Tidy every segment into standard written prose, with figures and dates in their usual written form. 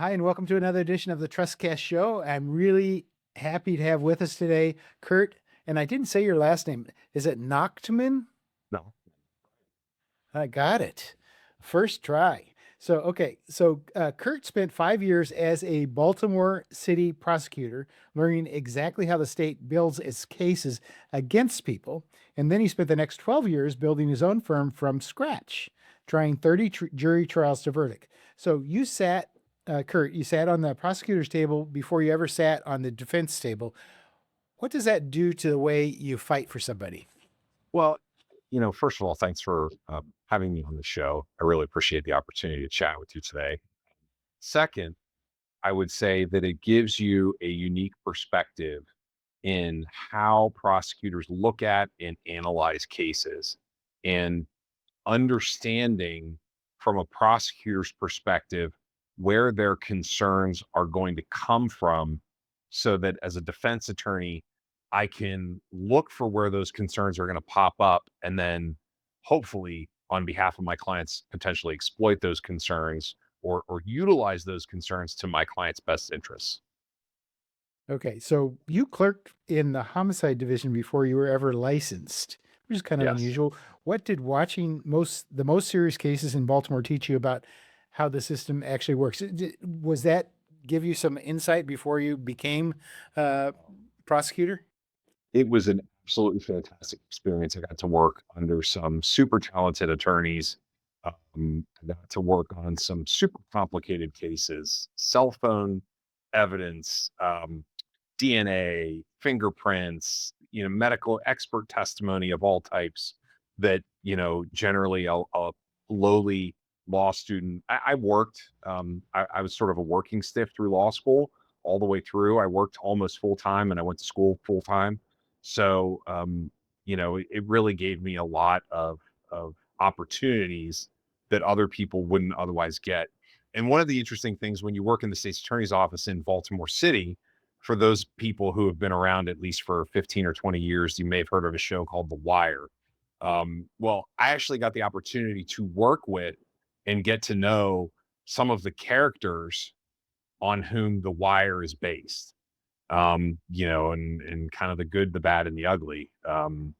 Hi, and welcome to another edition of the Trustcast Show. I'm really happy to have with us today Kurt, and I didn't say your last name. Is it Nachtman? No. I got it. First try. So Kurt spent 5 years as a Baltimore City prosecutor, learning exactly how the state builds its cases against people. And then he spent the next 12 years building his own firm from scratch, trying 30 jury trials to verdict. So Kurt, you sat on the prosecutor's table before you ever sat on the defense table. What does that do to the way you fight for somebody? Well, first of all, thanks for having me on the show. I really appreciate the opportunity to chat with you today. Second, I would say that it gives you a unique perspective in how prosecutors look at and analyze cases and understanding from a prosecutor's perspective where their concerns are going to come from so that as a defense attorney, I can look for where those concerns are going to pop up and then hopefully on behalf of my clients potentially exploit those concerns or utilize those concerns to my client's best interests. Okay, so you clerked in the homicide division before you were ever licensed, which is kind of Yes. unusual. What did watching the most serious cases in Baltimore teach you about how the system actually works? Was that give you some insight before you became uh, prosecutor? It was an absolutely fantastic experience. I got to work under some super talented attorneys. I got to work on some super complicated cases, cell phone evidence, DNA, fingerprints, medical expert testimony of all types that, generally a lowly law student. I worked, I was sort of a working stiff through law school all the way through. I worked almost full time and I went to school full time. So, it really gave me a lot of opportunities that other people wouldn't otherwise get. And one of the interesting things when you work in the state's attorney's office in Baltimore City, for those people who have been around at least for 15 or 20 years, you may have heard of a show called The Wire. Well, I actually got the opportunity to work with and get to know some of the characters on whom The Wire is based. And kind of the good, the bad, and the ugly. I've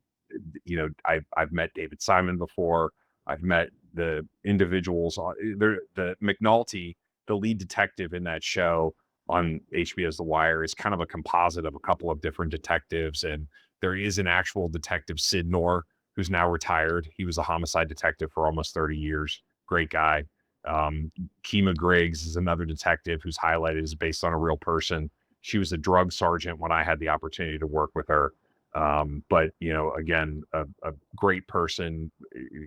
met David Simon before. I've met the individuals on the McNulty, the lead detective in that show on HBO's The Wire, is kind of a composite of a couple of different detectives. And there is an actual detective, Sid Noor, who's now retired. He was a homicide detective for almost 30 years. Great guy. Kima Griggs is another detective who's highlighted as based on a real person. She was a drug sergeant when I had the opportunity to work with her. But again, a great person,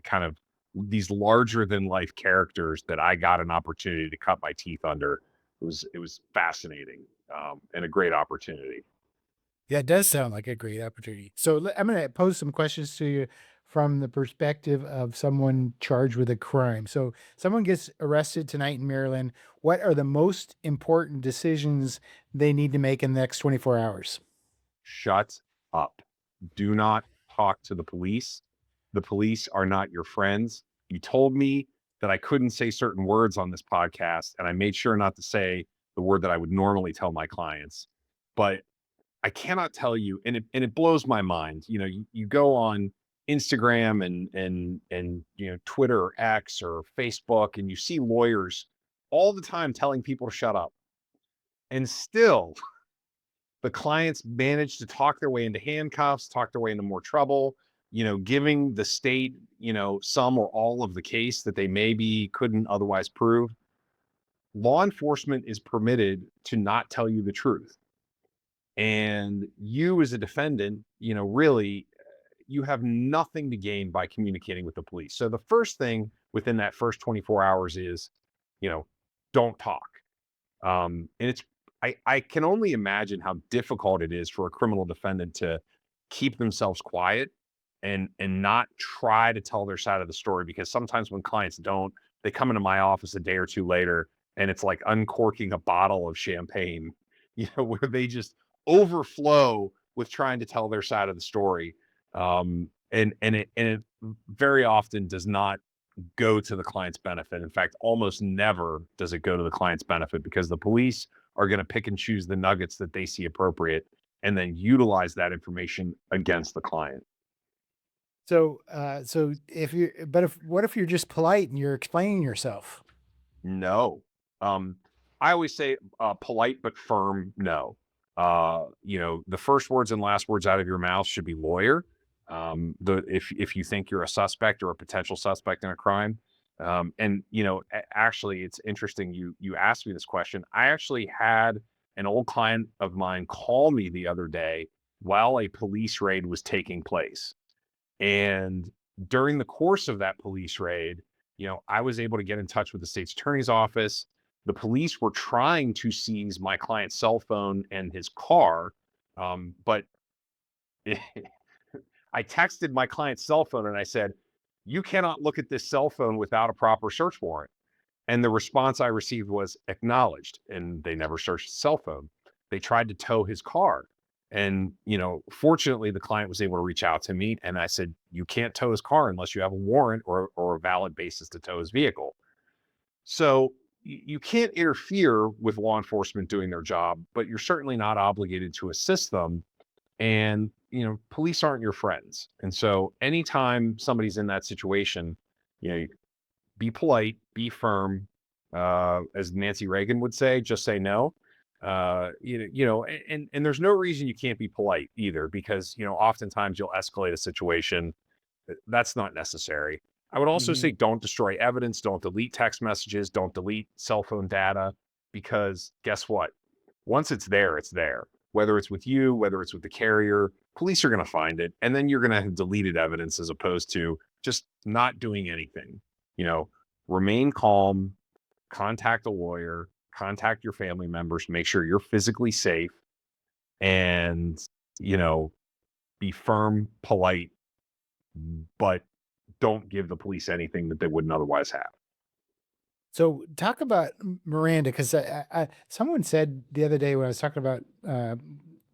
kind of these larger than life characters that I got an opportunity to cut my teeth under. It was fascinating, and a great opportunity. Yeah, it does sound like a great opportunity. So I'm going to pose some questions to you from the perspective of someone charged with a crime. So someone gets arrested tonight in Maryland. What are the most important decisions they need to make in the next 24 hours? Shut up. Do not talk to the police. The police are not your friends. You told me that I couldn't say certain words on this podcast, and I made sure not to say the word that I would normally tell my clients. But I cannot tell you, and it blows my mind. You go on Instagram and Twitter or X or Facebook, and you see lawyers all the time telling people to shut up. And still the clients manage to talk their way into handcuffs, talk their way into more trouble, giving the state, some or all of the case that they maybe couldn't otherwise prove. Law enforcement is permitted to not tell you the truth. And you as a defendant, really, you have nothing to gain by communicating with the police. So the first thing within that first 24 hours is, you know, don't talk. And I can only imagine how difficult it is for a criminal defendant to keep themselves quiet and not try to tell their side of the story, because sometimes when clients don't, they come into my office a day or two later and it's like uncorking a bottle of champagne, where they just overflow with trying to tell their side of the story. And it very often does not go to the client's benefit. In fact, almost never does it go to the client's benefit, because the police are going to pick and choose the nuggets that they see appropriate and then utilize that information against the client. So if you, but if what if you're just polite and you're explaining yourself? No. I always say polite but firm no. The first words and last words out of your mouth should be lawyer. If you think you're a suspect or a potential suspect in a crime. Actually, it's interesting you asked me this question. I actually had an old client of mine call me the other day while a police raid was taking place. And during the course of that police raid, I was able to get in touch with the state's attorney's office. The police were trying to seize my client's cell phone and his car, but I texted my client's cell phone and I said, "You cannot look at this cell phone without a proper search warrant." And the response I received was acknowledged, and they never searched the cell phone. They tried to tow his car. And, fortunately, the client was able to reach out to me. And I said, "You can't tow his car unless you have a warrant or a valid basis to tow his vehicle." So you can't interfere with law enforcement doing their job, but you're certainly not obligated to assist them. And, police aren't your friends. And so anytime somebody's in that situation, you know, be polite, be firm. As Nancy Reagan would say, just say no. And there's no reason you can't be polite either, because oftentimes you'll escalate a situation. That's not necessary. I would also say Mhm. don't destroy evidence, don't delete text messages, don't delete cell phone data, because guess what? Once it's there, it's there. Whether it's with you, whether it's with the carrier, police are going to find it, and then you're going to have deleted evidence as opposed to just not doing anything. You know, remain calm, contact a lawyer, contact your family members, make sure you're physically safe, and, you know, be firm, polite, but don't give the police anything that they wouldn't otherwise have. So talk about Miranda, because someone said the other day when I was talking about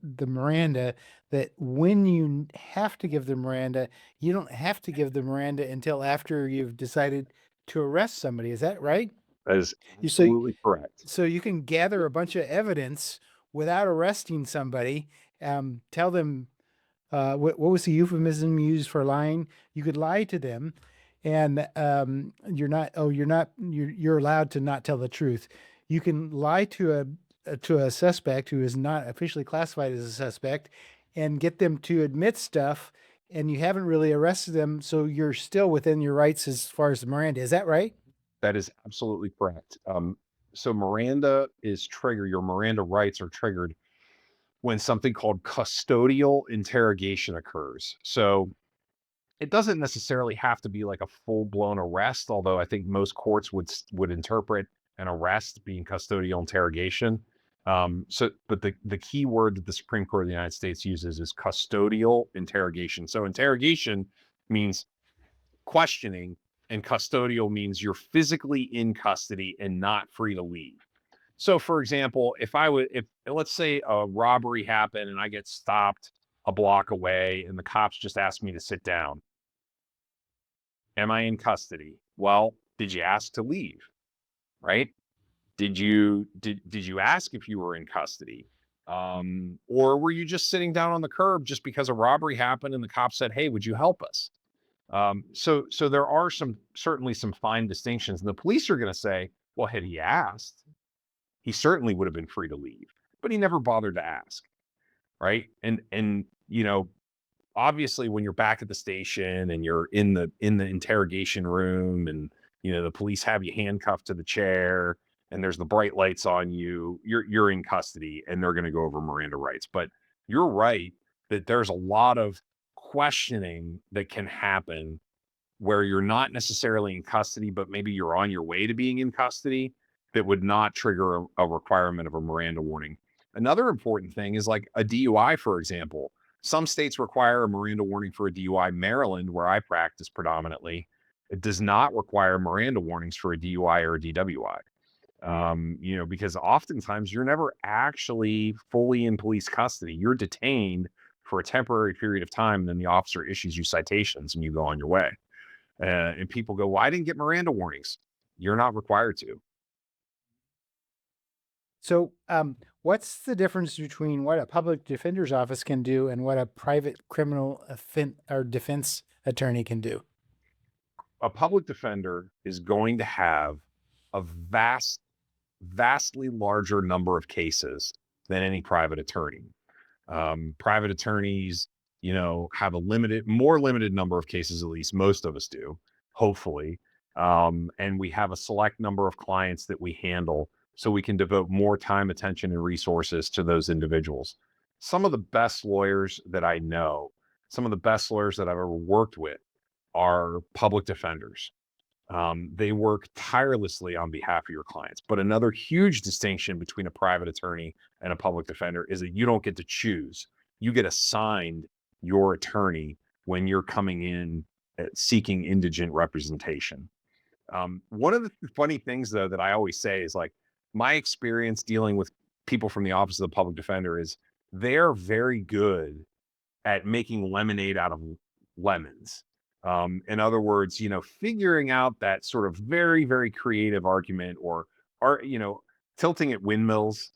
the Miranda, that when you have to give the Miranda, you don't have to give the Miranda until after you've decided to arrest somebody. Is that right? That is You so absolutely correct. so you can gather a bunch of evidence without arresting somebody. Tell them what was the euphemism used for lying? You could lie to them, and you're allowed to not tell the truth. You can lie to a suspect who is not officially classified as a suspect, and get them to admit stuff, and you haven't really arrested them, so you're still within your rights as far as the Miranda. Is that right? That is absolutely correct. So Miranda is triggered. Your Miranda rights are triggered when something called custodial interrogation occurs. So it doesn't necessarily have to be like a full blown arrest, although I think most courts would interpret an arrest being custodial interrogation. But the key word that the Supreme Court of the United States uses is custodial interrogation. So interrogation means questioning, and custodial means you're physically in custody and not free to leave. So, for example, if let's say a robbery happened and I get stopped a block away and the cops just ask me to sit down, am I in custody? Well, did you ask to leave? Right? Did you ask if you were in custody? Or were you just sitting down on the curb just because a robbery happened and the cop said, "Hey, would you help us?" So there are certainly some fine distinctions. And the police are going to say, "Well, had he asked, he certainly would have been free to leave, but he never bothered to ask." Right? And obviously when you're back at the station and you're in the interrogation room, and the police have you handcuffed to the chair and there's the bright lights on you, you're in custody, and they're going to go over Miranda rights. But you're right that there's a lot of questioning that can happen where you're not necessarily in custody, but maybe you're on your way to being in custody, that would not trigger a requirement of a Miranda warning. Another important thing is like a DUI, for example. Some states require a Miranda warning for a DUI. Maryland, where I practice predominantly, it does not require Miranda warnings for a DUI or a DWI. Because oftentimes you're never actually fully in police custody. You're detained for a temporary period of time, and then the officer issues you citations and you go on your way. And people go, well, I didn't get Miranda warnings. You're not required to. So, what's the difference between what a public defender's office can do and what a private criminal or defense attorney can do? A public defender is going to have a vastly larger number of cases than any private attorney. Private attorneys, have a more limited number of cases, at least most of us do, hopefully. And we have a select number of clients that we handle so we can devote more time, attention, and resources to those individuals. Some of the best lawyers that I know, some of the best lawyers that I've ever worked with are public defenders. They work tirelessly on behalf of your clients. But another huge distinction between a private attorney and a public defender is that you don't get to choose. You get assigned your attorney when you're coming in seeking indigent representation. One of the funny things, though, that I always say is like my experience dealing with people from the office of the public defender is they're very good at making lemonade out of lemons. In other words, figuring out that sort of very, very creative argument or, tilting at windmills,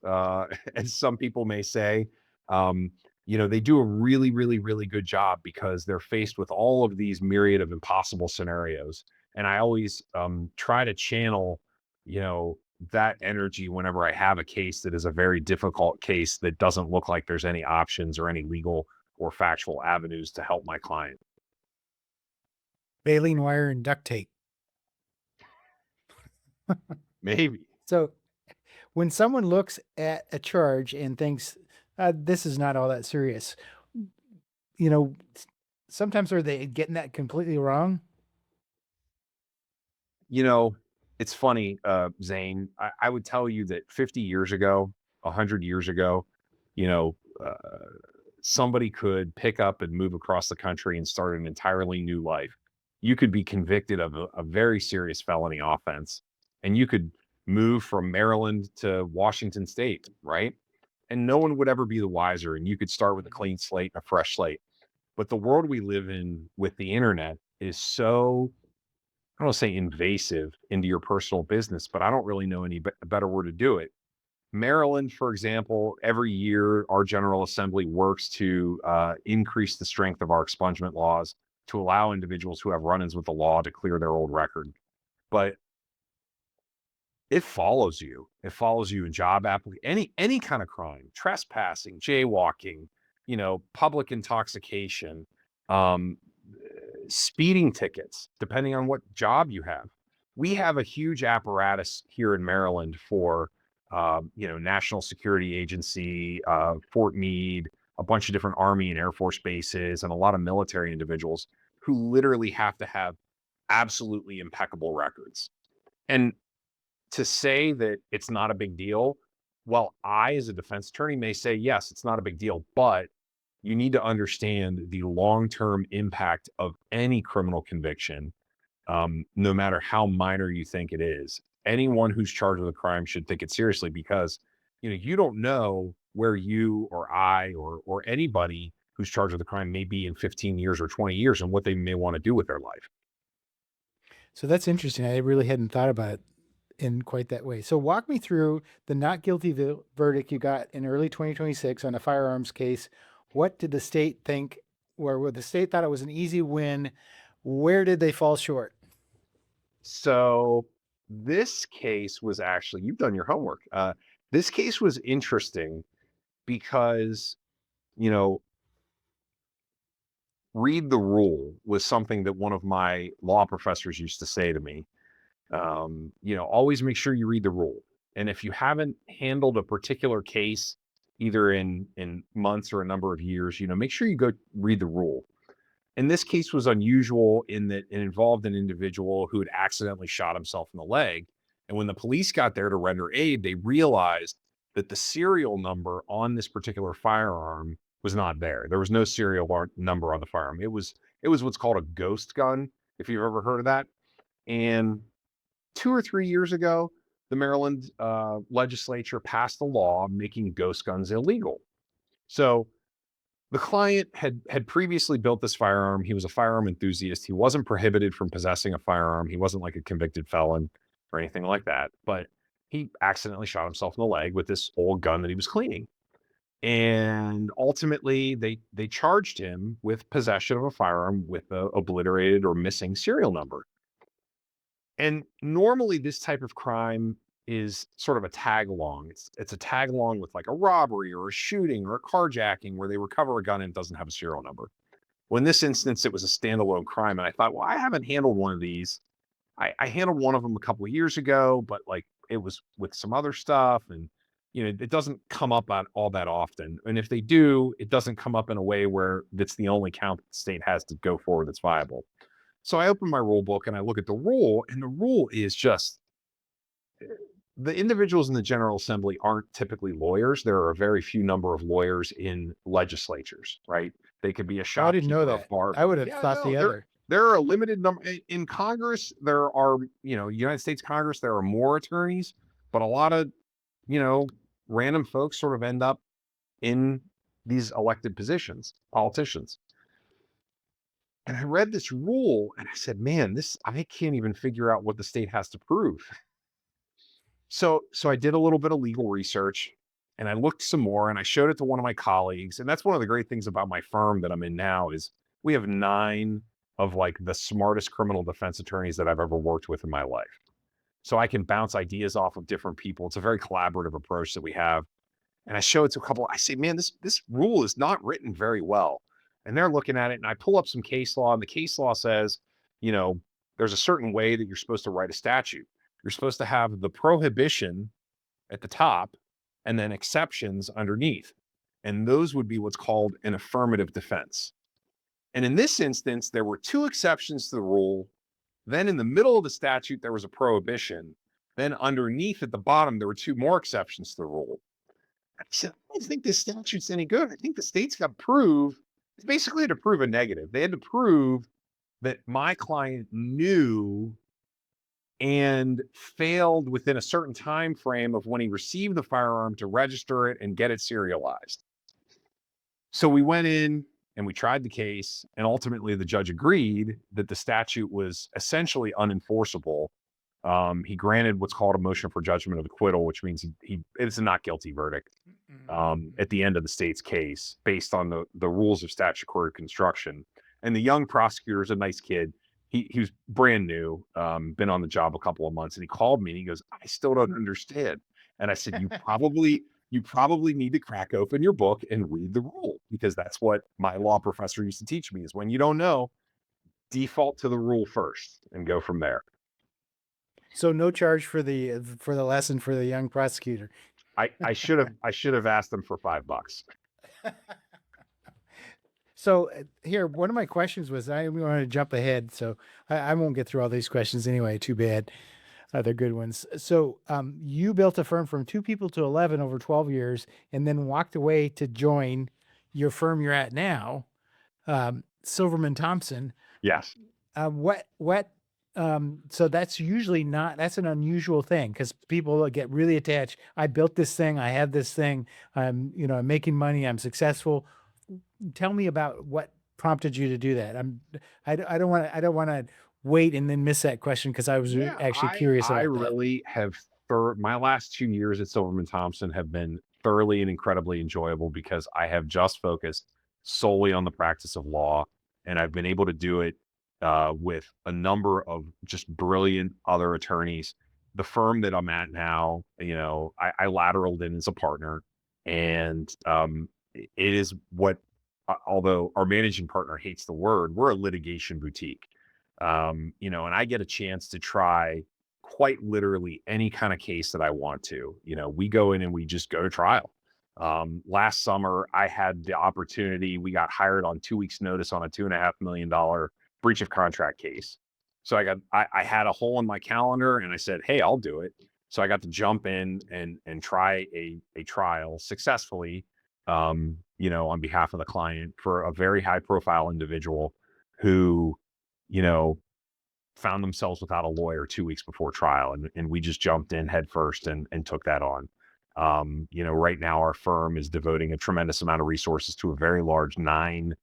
as some people may say. Um, they do a really, really, really good job because they're faced with all of these myriad of impossible scenarios. And I always try to channel, that energy whenever I have a case that is a very difficult case that doesn't look like there's any options or any legal or factual avenues to help my client. Baling wire and duct tape. Maybe. So, when someone looks at a charge and thinks, this is not all that serious, you know, sometimes are they getting that completely wrong? You know, it's funny, Zane. I would tell you that 50 years ago, 100 years ago, you know, uh, somebody could pick up and move across the country and start an entirely new life. You could be convicted of a very serious felony offense, and you could move from Maryland to Washington State, right? And no one would ever be the wiser, and you could start with a clean slate and a fresh slate. But the world we live in with the internet is so, I don't want to say invasive into your personal business, but I don't really know any better word to do it. Maryland, for example, every year our General Assembly works to increase the strength of our expungement laws to allow individuals who have run-ins with the law to clear their old record. But it follows you. It follows you in job application, any kind of crime, trespassing, jaywalking, public intoxication, um, speeding tickets, depending on what job you have. We have a huge apparatus here in Maryland for, National Security Agency, Fort Meade, a bunch of different Army and Air Force bases, and a lot of military individuals who literally have to have absolutely impeccable records. And to say that it's not a big deal, well, I, as a defense attorney, may say, yes, it's not a big deal, but you need to understand the long-term impact of any criminal conviction, no matter how minor you think it is. Anyone who's charged with a crime should take it seriously because, you don't know where you or I or anybody who's charged with a crime may be in 15 years or 20 years and what they may want to do with their life. So that's interesting. I really hadn't thought about it in quite that way. So walk me through the not guilty verdict you got in early 2026 on a firearms case. What did the state think, where the state thought it was an easy win? Where did they fall short? So this case was actually, you've done your homework. This case was interesting because, you know, read the rule was something that one of my law professors used to say to me. Always make sure you read the rule. And if you haven't handled a particular case, either in months or a number of years, make sure you go read the rule. And this case was unusual in that it involved an individual who had accidentally shot himself in the leg. And when the police got there to render aid, they realized that the serial number on this particular firearm was not there. There was no serial number on the firearm. It was what's called a ghost gun, if you've ever heard of that. And 2 or 3 years ago, the Maryland legislature passed a law making ghost guns illegal. So The client had previously built this firearm. He was a firearm enthusiast. He wasn't prohibited from possessing a firearm. He wasn't like a convicted felon or anything like that. But he accidentally shot himself in the leg with this old gun that he was cleaning. And ultimately, they charged him with possession of a firearm with a obliterated or missing serial number. And normally, this type of crime is sort of a tag along. It's a tag along with like a robbery or a shooting or a carjacking where they recover a gun and it doesn't have a serial number. Well, in this instance, it was a standalone crime, and I thought, well, I haven't handled one of these. I handled one of them a couple of years ago, but like it was with some other stuff, and it doesn't come up on all that often. And if they do, it doesn't come up in a way where that's the only count that the state has to go forward that's viable. So I open my rule book and I look at the rule, and the rule is just the individuals in the General Assembly aren't typically lawyers. There are a very few number of lawyers in legislatures, right? They could be a Oh, I didn't know shopkeeper, a that. bar. I would have Yeah, thought no, the other. there are a limited number in Congress. There are, United States Congress, there are more attorneys, but a lot of, you know, random folks sort of end up in these elected positions, politicians. And I read this rule and I said, man, I can't even figure out what the state has to prove. So I did a little bit of legal research and I looked some more and I showed it to one of my colleagues. And that's one of the great things about my firm that I'm in now is we have 9 of like the smartest criminal defense attorneys that I've ever worked with in my life. So I can bounce ideas off of different people. It's a very collaborative approach that we have. And I show it to a couple. I say, man, this rule is not written very well. And they're looking at it, and I pull up some case law, and the case law says, there's a certain way that you're supposed to write a statute. You're supposed to have the prohibition at the top and then exceptions underneath. And those would be what's called an affirmative defense. And in this instance, there were 2 exceptions to the rule. Then in the middle of the statute, there was a prohibition. Then underneath at the bottom, there were 2 more exceptions to the rule. I said, I don't think this statute's any good. I think the state's got to prove, it's basically to prove a negative. They had to prove that my client knew and failed within a certain time frame of when he received the firearm to register it and get it serialized. So we went in and we tried the case, and ultimately the judge agreed that the statute was essentially unenforceable. He granted what's called a motion for judgment of acquittal, which means it's a not guilty verdict at the end of the state's case based on the rules of statutory construction. And the young prosecutor is a nice kid. He was brand new, been on the job a couple of months, and he called me and he goes, I still don't understand. And I said, you probably need to crack open your book and read the rule, because that's what my law professor used to teach me is when you don't know, default to the rule first and go from there. So no charge for the lesson for the young prosecutor. I should have asked them for $5. So here, one of my questions was, I want to jump ahead, so I won't get through all these questions anyway. Too bad. They're good ones. So you built a firm from 2 people to 11 over 12 years, and then walked away to join your firm you're at now, Silverman Thompson. Yes. So that's usually that's an unusual thing, because people get really attached. I built this thing. I have this thing. I'm making money. I'm successful. Tell me about what prompted you to do that. I don't want to wait and then miss that question, because I was actually curious about I that. really have my last 2 years at Silverman Thompson have been thoroughly and incredibly enjoyable, because I have just focused solely on the practice of law, and I've been able to do it with a number of just brilliant other attorneys. The firm that I'm at now, I lateraled in as a partner, and it is what, although our managing partner hates the word, we're a litigation boutique. And I get a chance to try quite literally any kind of case that I want to. We go in and we just go to trial. Last summer, I had the opportunity. We got hired on 2 weeks' notice on a $2.5 million breach of contract case. So I had a hole in my calendar, and I said, hey, I'll do it. So I got to jump in and try a trial successfully, on behalf of the client for a very high profile individual who, found themselves without a lawyer 2 weeks before trial. And we just jumped in head first and took that on. Right now our firm is devoting a tremendous amount of resources to a very large nine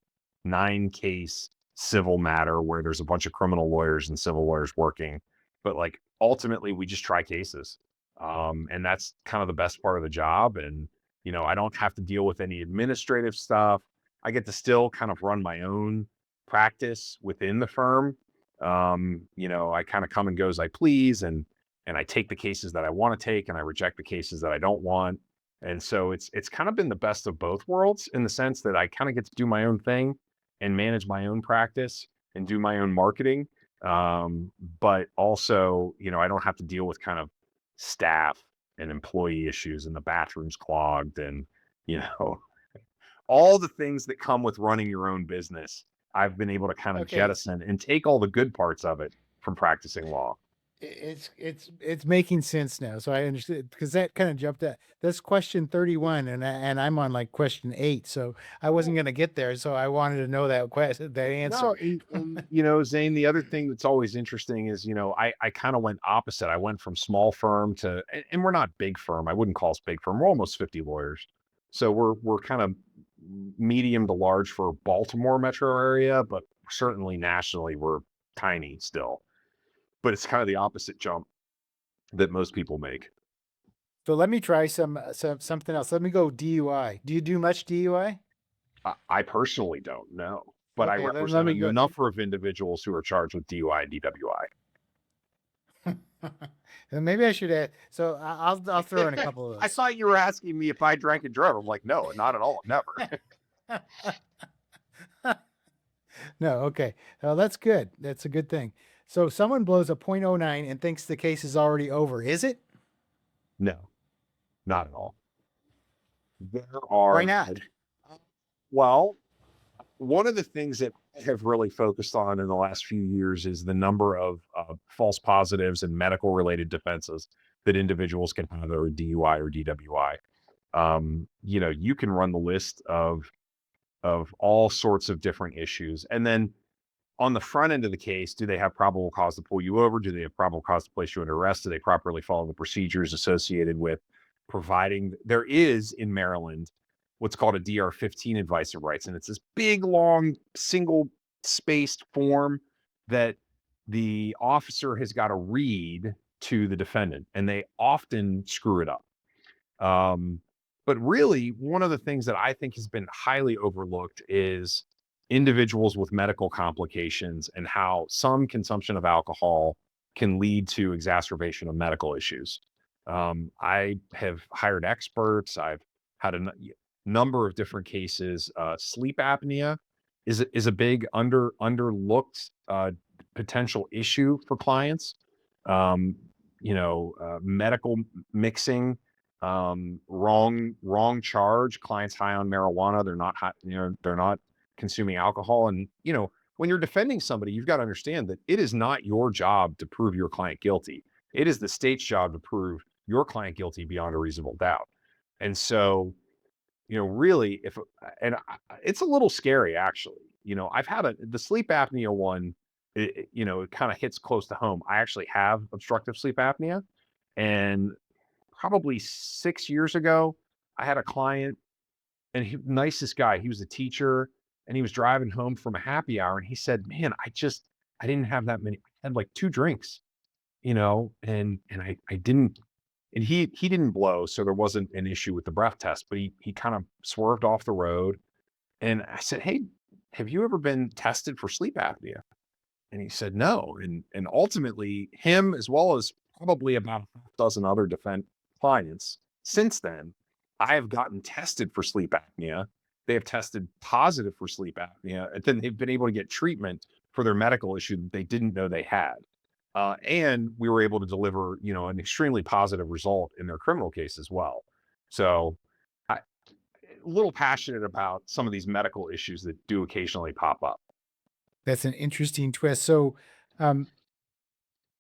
case civil matter where there's a bunch of criminal lawyers and civil lawyers working. But like ultimately we just try cases. And that's kind of the best part of the job. And, I don't have to deal with any administrative stuff. I get to still kind of run my own practice within the firm. I kind of come and go as I please, and I take the cases that I want to take and I reject the cases that I don't want. And so it's kind of been the best of both worlds in the sense that I kind of get to do my own thing and manage my own practice and do my own marketing. But also, I don't have to deal with kind of staff and employee issues and the bathrooms clogged and, you know, all the things that come with running your own business. I've been able to kind of Okay. jettison and take all the good parts of it from practicing law. It's making sense now. So I understood because that kind of jumped at that's question 31 and I'm on like question 8. So I wasn't going to get there. So I wanted to know that question, that No, answer. Zane, the other thing that's always interesting is, I kind of went opposite. I went from small firm to, and we're not big firm. I wouldn't call us big firm. We're almost 50 lawyers. So we're kind of medium to large for Baltimore metro area, but certainly nationally we're tiny still. But it's kind of the opposite jump that most people make. So let me try something else. Let me go DUI. Do you do much DUI? I personally don't know, but I Okay, let represent a me go. number of individuals who are charged with DUI and DWI. And maybe I should add. So I'll throw in a couple of I those. thought you were asking me if I drank and drove. I'm like, no, not at all. Never. No, okay. Well, that's good. That's a good thing. So someone blows a .09 and thinks the case is already over. Is it? No, not at all. There Why are, not? well, one of the things that I have really focused on in the last few years is the number of false positives and medical related defenses that individuals can have that are DUI or DWI. You can run the list of all sorts of different issues. And then on the front end of the case, do they have probable cause to pull you over? Do they have probable cause to place you under arrest? Do they properly follow the procedures associated with providing? There is in Maryland what's called a DR-15 advice of rights, and it's this big, long, single spaced form that the officer has got to read to the defendant, and they often screw it up. But really, one of the things that I think has been highly overlooked is individuals with medical complications and how some consumption of alcohol can lead to exacerbation of medical issues. I have hired experts. I've had a number of different cases. Sleep apnea is a big underlooked potential issue for clients. Medical mixing, wrong charge, clients high on marijuana, they're not high, they're not consuming alcohol. And when you're defending somebody, you've got to understand that it is not your job to prove your client guilty. It is the state's job to prove your client guilty beyond a reasonable doubt. And so, really, if and it's a little scary actually. I've had the sleep apnea one. It kind of hits close to home. I actually have obstructive sleep apnea, and probably 6 years ago, I had a client, and nicest guy. He was a teacher, and he was driving home from a happy hour, and he said, "Man, I didn't have that many. I had like 2 drinks, and I didn't." And he didn't blow, so there wasn't an issue with the breath test, but he kind of swerved off the road, and I said, "Hey, have you ever been tested for sleep apnea?" And he said, "No." And ultimately, him as well as probably about a half dozen other defense clients since then, I have gotten tested for sleep apnea. They have tested positive for sleep apnea, and then they've been able to get treatment for their medical issue that they didn't know they had. And we were able to deliver, an extremely positive result in their criminal case as well. So, I a little passionate about some of these medical issues that do occasionally pop up. That's an interesting twist. So, um,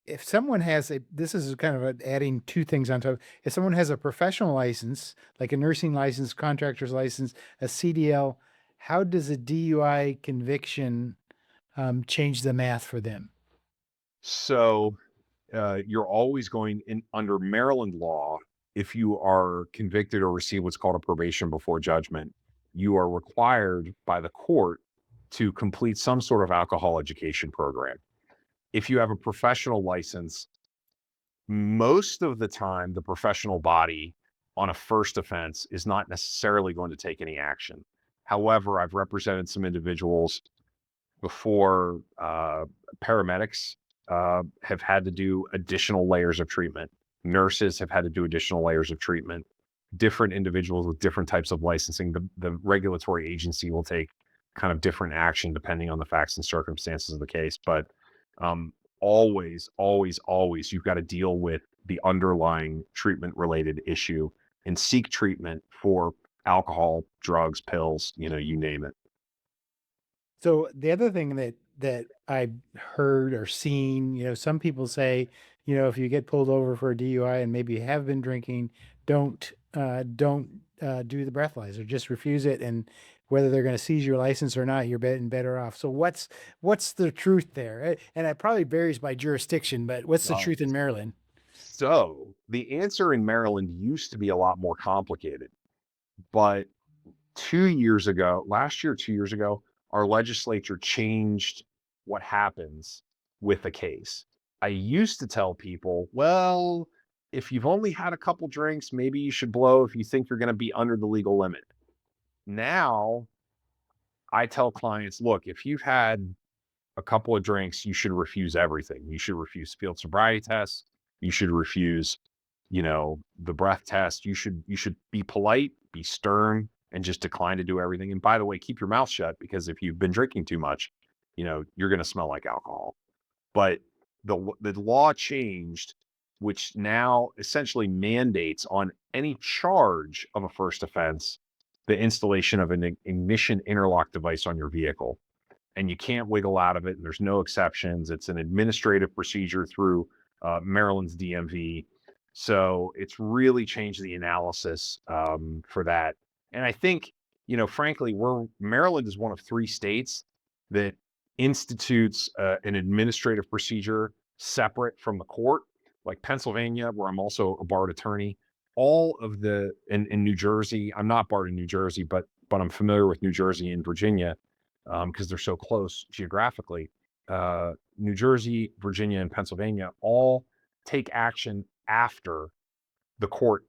if someone has this is kind of adding two things on top. If someone has a professional license, like a nursing license, contractor's license, a CDL, how does a DUI conviction change the math for them? So, you're always going in under Maryland law. if you are convicted or receive what's called a probation before judgment, you are required by the court to complete some sort of alcohol education program. If you have a professional license, most of the time, the professional body on a first offense is not necessarily going to take any action. However, I've represented some individuals before, paramedics have had to do additional layers of treatment. Nurses have had to do additional layers of treatment. Different individuals with different types of licensing, the regulatory agency will take kind of different action depending on the facts and circumstances of the case. But um, always, always, always, you've got to deal with the underlying treatment related issue and seek treatment for alcohol, drugs, pills, you name it. So the other thing that I've heard or seen, some people say, if you get pulled over for a DUI and maybe you have been drinking, don't do the breathalyzer. Just refuse it, and whether they're going to seize your license or not, you're better off. So what's the truth there? And it probably varies by jurisdiction, but what's the Oh, truth in Maryland? so the answer in Maryland used to be a lot more complicated, but 2 years ago, last year, 2 years ago, our legislature changed what happens with a case. I used to tell people, well, if you've only had a couple drinks, maybe you should blow if you think you're going to be under the legal limit. Now I tell clients, look, if you've had a couple of drinks, you should refuse everything. You should refuse field sobriety tests. You should refuse, the breath test. You should be polite, be stern, and just decline to do everything. And by the way, keep your mouth shut, because if you've been drinking too much, you're going to smell like alcohol. But the law changed, which now essentially mandates on any charge of a first offense the installation of an ignition interlock device on your vehicle, and you can't wiggle out of it. And there's no exceptions. It's an administrative procedure through Maryland's DMV. So it's really changed the analysis for that. And I think, frankly, Maryland is one of 3 states that institutes an administrative procedure separate from the court, like Pennsylvania, where I'm also a barred attorney. All of in New Jersey, I'm not barred in New Jersey, but I'm familiar with New Jersey and Virginia because they're so close geographically. New Jersey, Virginia, and Pennsylvania all take action after the court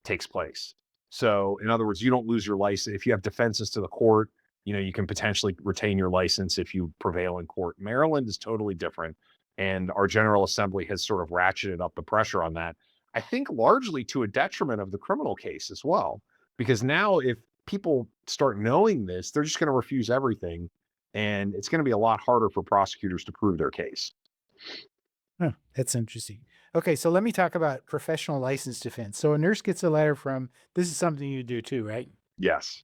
takes place. So, in other words, you don't lose your license. If you have defenses to the court, you can potentially retain your license if you prevail in court. Maryland is totally different. And our General Assembly has sort of ratcheted up the pressure on that. I think largely to a detriment of the criminal case as well. Because now, if people start knowing this, they're just going to refuse everything. And it's going to be a lot harder for prosecutors to prove their case. Huh, that's interesting. Okay, so let me talk about professional license defense. So a nurse gets a letter from, this is something you do too, right? Yes.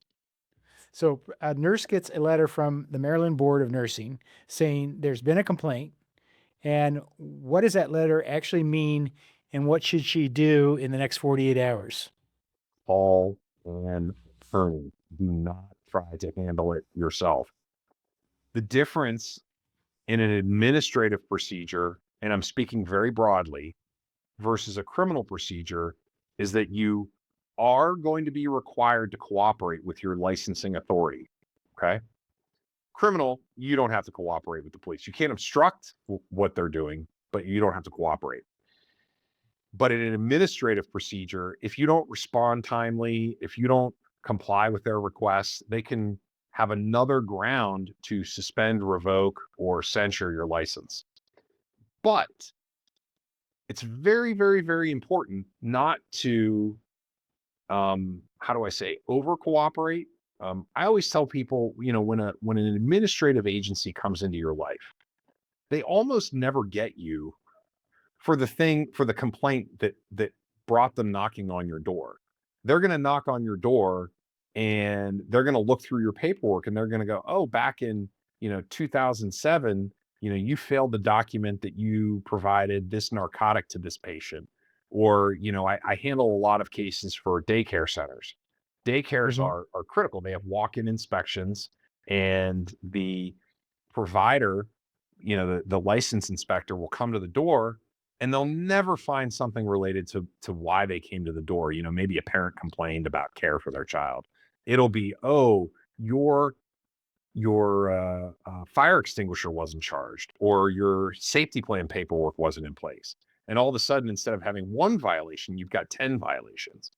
So a nurse gets a letter from the Maryland Board of Nursing saying there's been a complaint. And what does that letter actually mean? And what should she do in the next 48 hours? Call an attorney. Do not try to handle it yourself. The difference in an administrative procedure, and I'm speaking very broadly, versus a criminal procedure is that you are going to be required to cooperate with your licensing authority. Okay. Criminal, you don't have to cooperate with the police. You can't obstruct what they're doing, but you don't have to cooperate. But in an administrative procedure, if you don't respond timely, if you don't comply with their requests, they can have another ground to suspend, revoke, or censure your license. But it's very, very, very important not to, how do I say, over cooperate. I always tell people, when an administrative agency comes into your life, they almost never get you for the complaint that brought them knocking on your door. They're going to knock on your door and they're going to look through your paperwork and they're going to go, "Oh, back in, 2007, you failed to document that you provided this narcotic to this patient." Or, I handle a lot of cases for daycare centers. Daycares Mhm. are critical. They have walk-in inspections, and the provider, the license inspector will come to the door, and they'll never find something related to why they came to the door. You know, maybe a parent complained about care for their child. It'll be, oh, your fire extinguisher wasn't charged, or your safety plan paperwork wasn't in place. And all of a sudden, instead of having one violation, you've got 10 violations.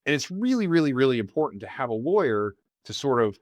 And it's really, really, really important to have a lawyer to sort of,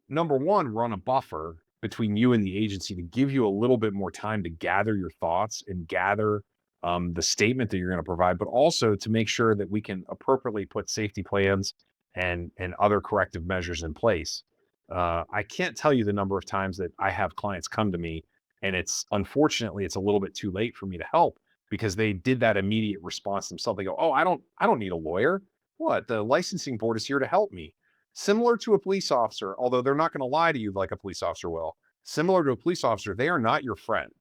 number one, run a buffer between you and the agency to give you a little bit more time to gather your thoughts and gather the statement that you're going to provide, but also to make sure that we can appropriately put safety plans and other corrective measures in place. I can't tell you the number of times that I have clients come to me, and it's unfortunately it's a little bit too late for me to help because they did that immediate response themselves. They go, "Oh, I don't need a lawyer. What? The licensing board is here to help me." Similar to a police officer, although they're not going to lie to you like a police officer will. Similar to a police officer, they are not your friend.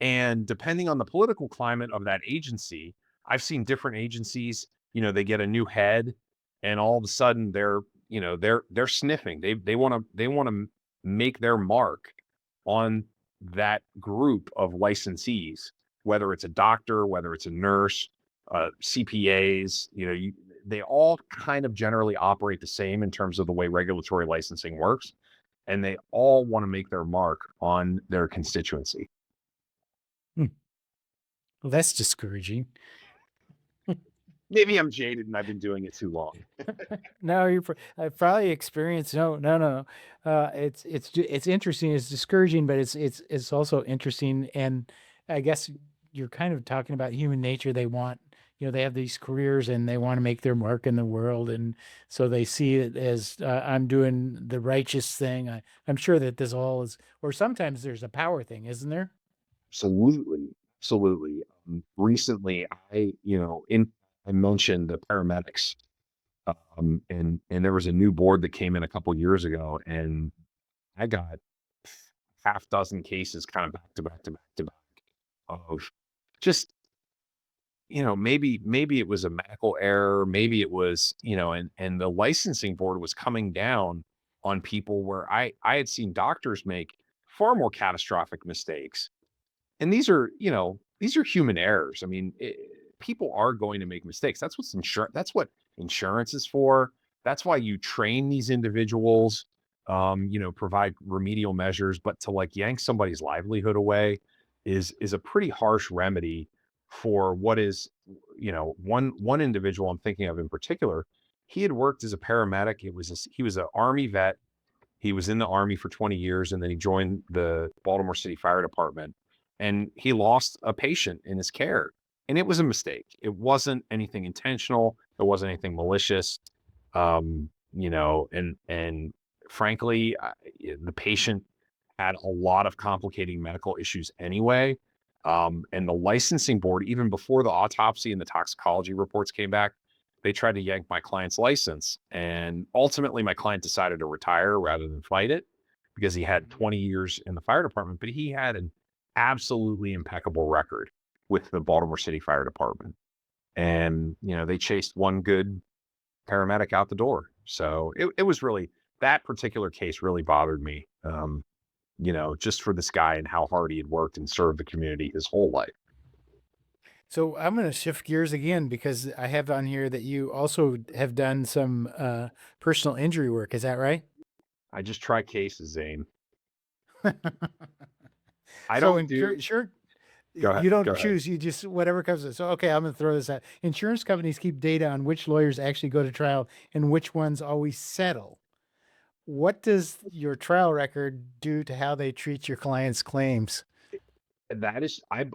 And depending on the political climate of that agency, I've seen different agencies, they get a new head and all of a sudden they're sniffing. They want to make their mark on that group of licensees, whether it's a doctor, whether it's a nurse, CPAs, they all kind of generally operate the same in terms of the way regulatory licensing works. And they all want to make their mark on their constituency. Hmm. Well, that's discouraging. Maybe I'm jaded and I've been doing it too long. No, I've probably experienced, no, no, no. It's interesting. It's discouraging, but it's also interesting. And I guess you're kind of talking about human nature. They want, they have these careers and they want to make their mark in the world. And so they see it as, I'm doing the righteous thing. I'm sure that this all is, or sometimes there's a power thing, isn't there? Absolutely. Absolutely. Recently, I mentioned the paramedics, and there was a new board that came in a couple years ago, and I got half dozen cases kind of back to back to back to back of just, maybe it was a medical error, maybe it was, and the licensing board was coming down on people where I had seen doctors make far more catastrophic mistakes. And these are human errors. I mean, people are going to make mistakes. That's what insurance is for. That's why you train these individuals, provide remedial measures, but to like yank somebody's livelihood away is a pretty harsh remedy for what is, one individual I'm thinking of in particular. He had worked as a paramedic. He was an army vet. He was in the army for 20 years, and then he joined the Baltimore City Fire Department, and he lost a patient in his care. And it was a mistake. It wasn't anything intentional. It wasn't anything malicious. And frankly, the patient had a lot of complicating medical issues anyway. And the licensing board, even before the autopsy and the toxicology reports came back, they tried to yank my client's license. And ultimately, my client decided to retire rather than fight it because he had 20 years in the fire department, but he had an absolutely impeccable record with the Baltimore City Fire Department. And, they chased one good paramedic out the door. So it was really, that particular case really bothered me, just for this guy and how hard he had worked and served the community his whole life. So I'm going to shift gears again because I have on here that you also have done some personal injury work. Is that right? I just try cases, Zane. I So don't do, sure, go ahead. you don't Go ahead. choose. You just whatever comes. So okay, I'm going to throw this out. Insurance companies keep data on which lawyers actually go to trial and which ones always settle. What does your trial record do to how they treat your clients' claims? That is, I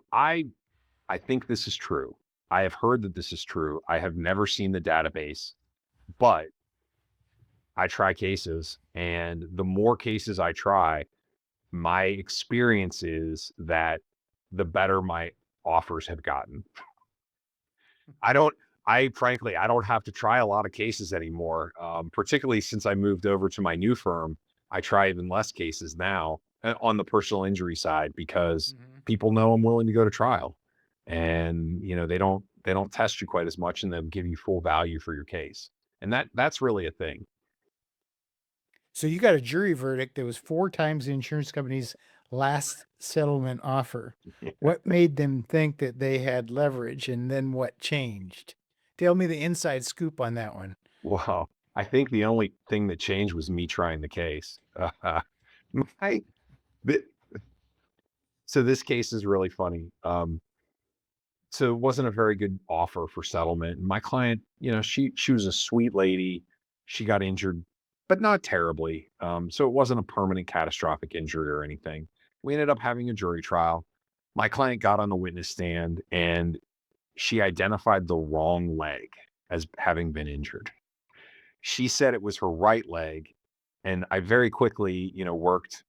think this is true. I have heard that this is true. I have never seen the database, but I try cases, and the more cases I try, my experience is that the better my offers have gotten. I don't, I frankly, I don't have to try a lot of cases anymore. Particularly since I moved over to my new firm, I try even less cases now on the personal injury side because Mhm. people know I'm willing to go to trial, and they don't test you quite as much, and they'll give you full value for your case, and that's really a thing. So you got a jury verdict that was four times the insurance company's last settlement offer? What made them think that they had leverage, and then what changed? Tell me the inside scoop on that one. Well, I think the only thing that changed was me trying the case. My, th- so this case is really funny. So it wasn't a very good offer for settlement. My client, she was a sweet lady. She got injured, but not terribly. So it wasn't a permanent catastrophic injury or anything. We ended up having a jury trial. My client got on the witness stand and she identified the wrong leg as having been injured. She said it was her right leg, and I very quickly, worked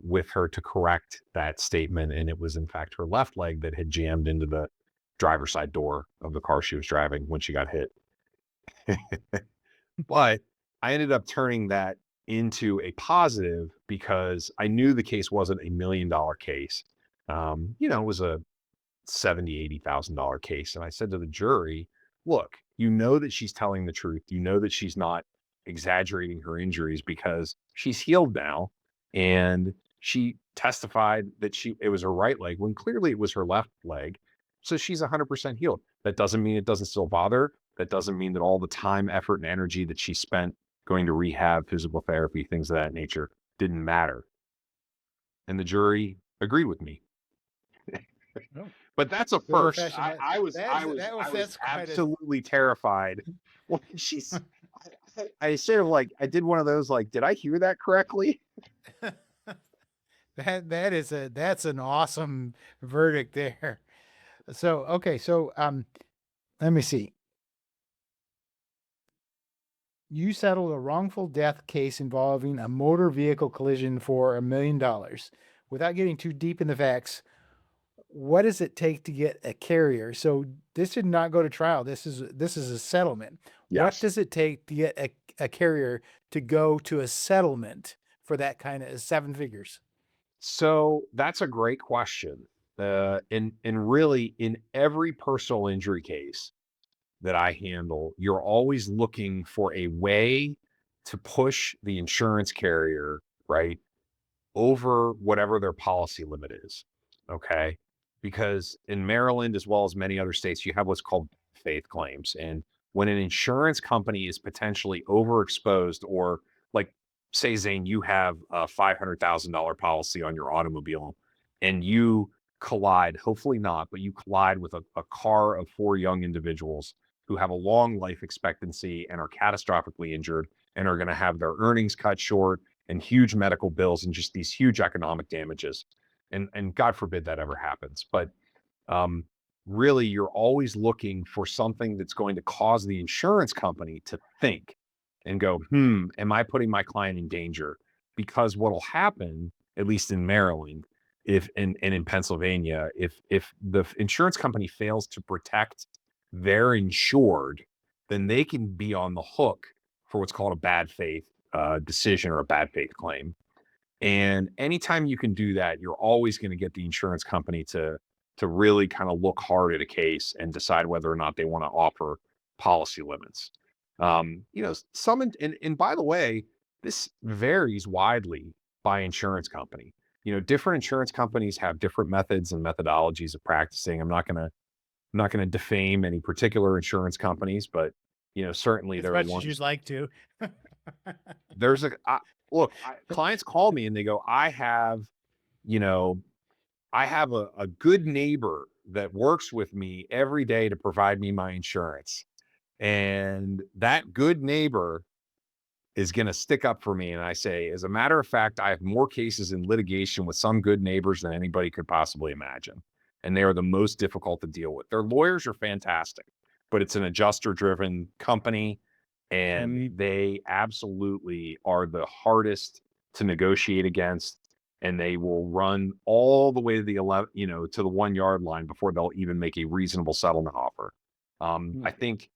with her to correct that statement, and it was in fact her left leg that had jammed into the driver's side door of the car she was driving when she got hit. But I ended up turning that into a positive because I knew the case wasn't $1 million case. It was a 70, $80,000 case. And I said to the jury, look, you know that she's telling the truth. You know that she's not exaggerating her injuries because she's healed now. And she testified that it was her right leg when clearly it was her left leg. So she's 100% healed. That doesn't mean it doesn't still bother her. That doesn't mean that all the time, effort, and energy that she spent going to rehab, physical therapy, things of that nature didn't matter. And the jury agreed with me. Oh, But that's a good old first. fashioned. I was That's quite a. absolutely terrified when she's. I sort of like I did one of those like, did I hear that correctly? That's an awesome verdict there. So okay, so let me see. You settled a wrongful death case involving a motor vehicle collision for $1 million. Without getting too deep in the facts, what does it take to get a carrier? So this did not go to trial. This is a settlement. What Yes. does it take to get a carrier to go to a settlement for that kind of seven figures? So that's a great question. And really, in every personal injury case that I handle, you're always looking for a way to push the insurance carrier, right, over whatever their policy limit is. Okay. Because in Maryland, as well as many other states, you have what's called faith claims. And when an insurance company is potentially overexposed, or like, say, Zane, you have a $500,000 policy on your automobile and you collide, hopefully not, but you collide with a car of four young individuals who have a long life expectancy and are catastrophically injured and are going to have their earnings cut short and huge medical bills and just these huge economic damages. And God forbid that ever happens. But um, really, you're always looking for something that's going to cause the insurance company to think and go, am I putting my client in danger? Because what'll happen, at least in Maryland, if and in Pennsylvania, if the insurance company fails to protect their insured, then they can be on the hook for what's called a bad faith decision or a bad faith claim. And anytime you can do that, you're always going to get the insurance company to really kind of look hard at a case and decide whether or not they want to offer policy limits. Some and by the way, this varies widely by insurance company. Different insurance companies have different methods and methodologies of practicing. I'm not going to defame any particular insurance companies, but certainly As there are much as ones. you'd like to. There's a look. Clients call me and they go, you know, I have a good neighbor that works with me every day to provide me my insurance, and that good neighbor is going to stick up for me. And I say, as a matter of fact, I have more cases in litigation with some good neighbors than anybody could possibly imagine. And they are the most difficult to deal with. Their lawyers are fantastic, but it's an adjuster driven company. And they absolutely are the hardest to negotiate against. And they will run all the way to the 11, to the 1 yard line before they'll even make a reasonable settlement offer. I think,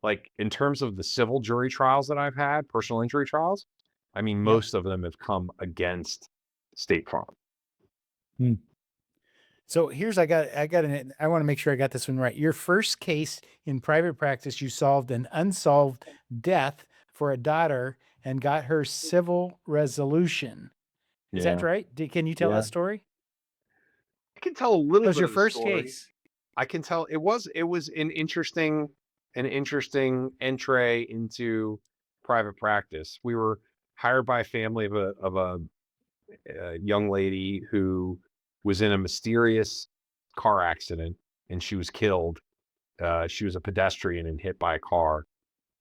like, in terms of the civil jury trials that I've had, personal injury trials, I mean, Yep. most of them have come against State Farm. So here's I want to make sure I got this one right. Your first case in private practice, you solved an unsolved death for a daughter and got her civil resolution. Is that Yeah. right? Can you tell that Yeah. story? I can tell a That little was bit your of the first story. case. I can tell it was an interesting entree into private practice. We were hired by a family of a young lady who was in a mysterious car accident and she was killed. She was a pedestrian and hit by a car,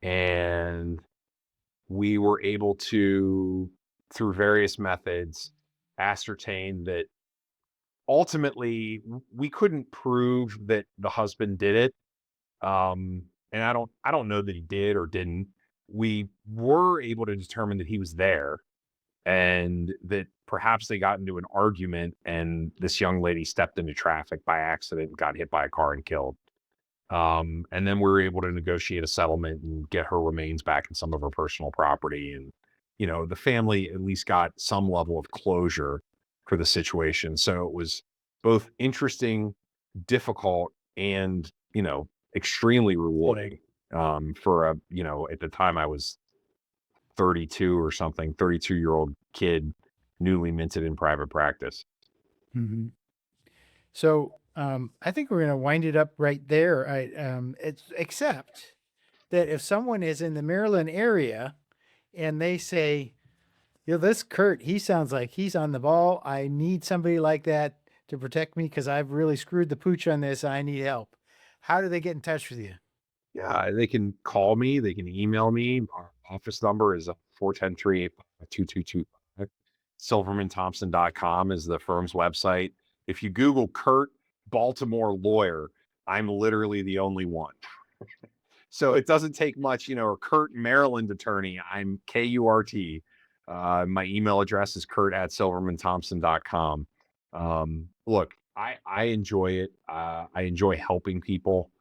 and we were able to, through various methods, ascertain that ultimately we couldn't prove that the husband did it. And I don't know that he did or didn't. We were able to determine that he was there and that perhaps they got into an argument and this young lady stepped into traffic by accident and got hit by a car and killed. And then we were able to negotiate a settlement and get her remains back in some of her personal property. And, the family at least got some level of closure for the situation. So it was both interesting, difficult, and, extremely rewarding. For at the time I was 32 or something, 32-year-old kid, newly minted in private practice. Mhm. So, I think we're gonna wind it up right there. It's except that if someone is in the Maryland area and they say, this Kurt, he sounds like he's on the ball. I need somebody like that to protect me because I've really screwed the pooch on this. I need help. How do they get in touch with you? Yeah, they can call me, they can email me. Our office number is 410-385-2225. SilvermanThompson.com is the firm's website. If you Google Kurt Baltimore lawyer, I'm literally the only one. So it doesn't take much, or Kurt Maryland attorney, I'm KURT. My email address is kurt@silvermanthompson.com. Look, I enjoy it. I enjoy helping people.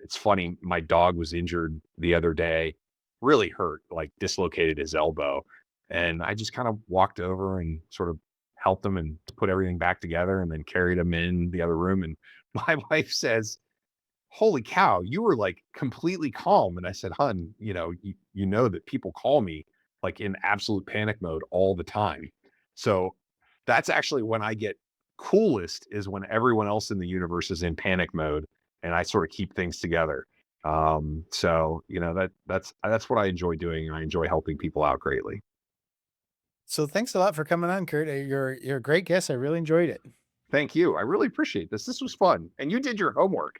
It's funny. My dog was injured the other day, really hurt, like dislocated his elbow. And I just kind of walked over and sort of helped him and put everything back together and then carried him in the other room. And my wife says, "Holy cow, you were like completely calm." And I said, "Hun, you know that people call me like in absolute panic mode all the time." So that's actually when I get coolest, is when everyone else in the universe is in panic mode and I sort of keep things together. So that's what I enjoy doing, and I enjoy helping people out greatly. So thanks a lot for coming on, Kurt. You're a great guest. I really enjoyed it. Thank you. I really appreciate this. This was fun. And you did your homework.